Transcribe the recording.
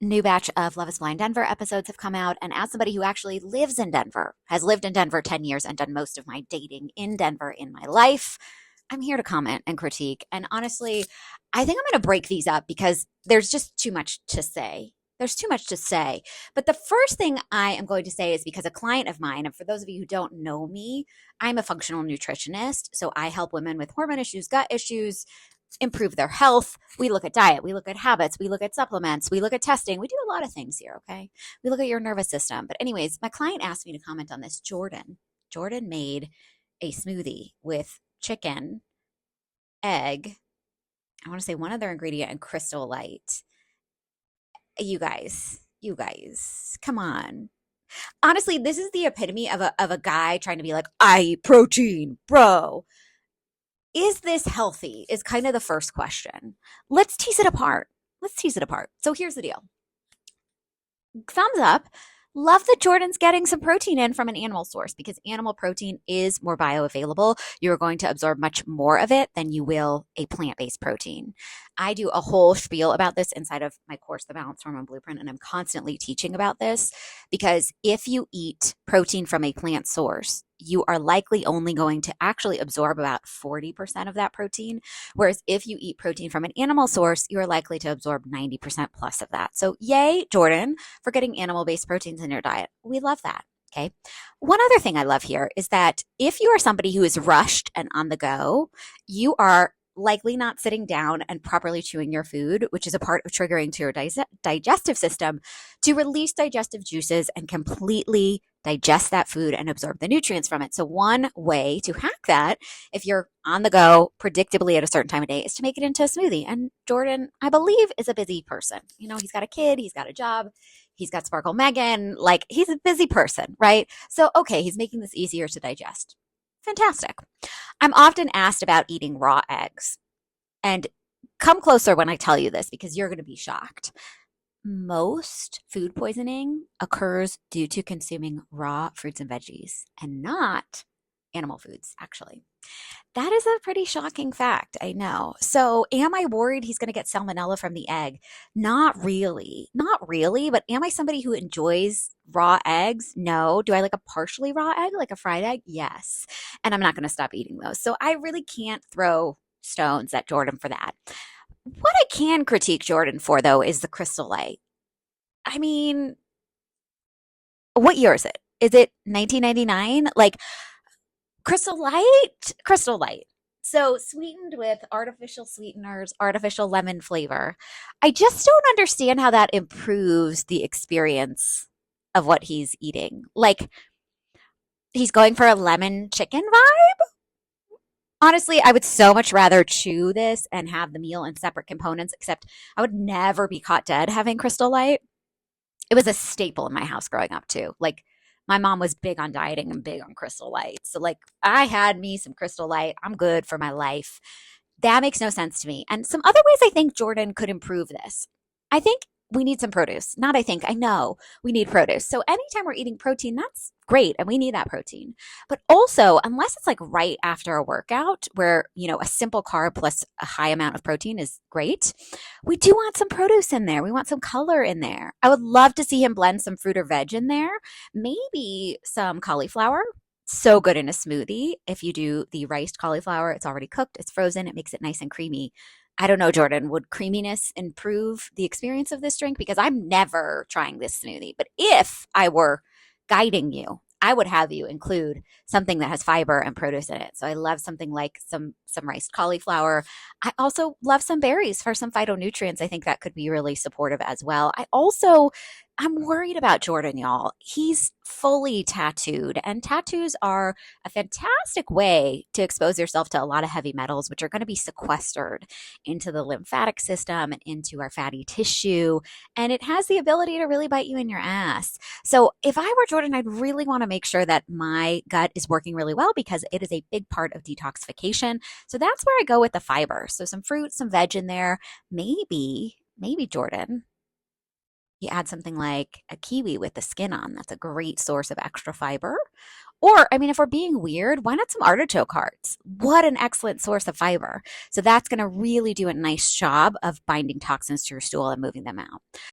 New batch of Love is Blind Denver episodes have come out. And as somebody who actually lives in Denver, has lived in Denver 10 years and done most of my dating in Denver in my life, I'm here to comment and critique. And honestly, I think I'm going to break these up because there's just too much to say. There's too much to say. But the first thing I am going to say is because a client of mine, and for those of you who don't know me, I'm a functional nutritionist. So I help women with hormone issues, gut issues, improve their health. We look at diet, we look at habits, we look at supplements, we look at testing. We do a lot of things here, okay? We look at your nervous system. But anyways, my client asked me to comment on this. Jordan made a smoothie with chicken, egg, I want to say one other ingredient, and Crystal Light. You guys, come on. Honestly, this is the epitome of a guy trying to be like, I eat protein, bro. Is this healthy? Is kind of the first question. Let's tease it apart. So here's the deal. Thumbs up. Love that Jordan's getting some protein in from an animal source because animal protein is more bioavailable. You're going to absorb much more of it than you will a plant based protein. I do a whole spiel about this inside of my course, The Balanced Hormone Blueprint, and I'm constantly teaching about this because if you eat protein from a plant source, you are likely only going to actually absorb about 40% of that protein. Whereas if you eat protein from an animal source, you are likely to absorb 90% plus of that. So, yay, Jordan, for getting animal based proteins in your diet. We love that. Okay. One other thing I love here is that if you are somebody who is rushed and on the go, you are likely not sitting down and properly chewing your food, which is a part of triggering to your digestive system to release digestive juices and completely digest that food and absorb the nutrients from it. So one way to hack that, if you're on the go predictably at a certain time of day, is to make it into a smoothie. And Jordan, I believe, is a busy person. You know, he's got a kid, he's got a job, he's got Sparkle Megan, like he's a busy person, right? So, okay, he's making this easier to digest. Fantastic. I'm often asked about eating raw eggs. And come closer when I tell you this because you're going to be shocked. Most food poisoning occurs due to consuming raw fruits and veggies and not animal foods, actually. That is a pretty shocking fact, I know. So, am I worried he's going to get salmonella from the egg? Not really. Not really. But am I somebody who enjoys raw eggs? No. Do I like a partially raw egg, like a fried egg? Yes. And I'm not going to stop eating those. So, I really can't throw stones at Jordan for that. What I can critique Jordan for, though, is the Crystal Light. I mean, what year is it? Is it 1999? Like, Crystal Light? Crystal Light. So sweetened with artificial sweeteners, artificial lemon flavor. I just don't understand how that improves the experience of what he's eating. Like he's going for a lemon chicken vibe. Honestly, I would so much rather chew this and have the meal in separate components, except I would never be caught dead having Crystal Light. It was a staple in my house growing up too. Like my mom was big on dieting and big on Crystal Light. So like I had me some Crystal Light. I'm good for my life. That makes no sense to me. And some other ways I think Jordan could improve this. I think we need some produce. Not I think, I know we need produce. So anytime we're eating protein, that's great. And we need that protein. But also, unless it's like right after a workout where, you know, a simple carb plus a high amount of protein is great, we do want some produce in there. We want some color in there. I would love to see him blend some fruit or veg in there. Maybe some cauliflower, so good in a smoothie. If you do the riced cauliflower, it's already cooked, it's frozen, it makes it nice and creamy. I don't know, Jordan, would creaminess improve the experience of this drink? Because I'm never trying this smoothie. But if I were guiding you, I would have you include something that has fiber and produce in it. So I love something like some riced cauliflower. I also love some berries for some phytonutrients. I think that could be really supportive as well. I'm worried about Jordan, y'all. He's fully tattooed, and tattoos are a fantastic way to expose yourself to a lot of heavy metals, which are going to be sequestered into the lymphatic system and into our fatty tissue. And it has the ability to really bite you in your ass. So if I were Jordan, I'd really want to make sure that my gut is working really well because it is a big part of detoxification. So that's where I go with the fiber. So some fruit, some veg in there. Maybe Jordan, you add something like a kiwi with the skin on. That's a great source of extra fiber. Or, I mean, if we're being weird, why not some artichoke hearts? What an excellent source of fiber. So that's going to really do a nice job of binding toxins to your stool and moving them out.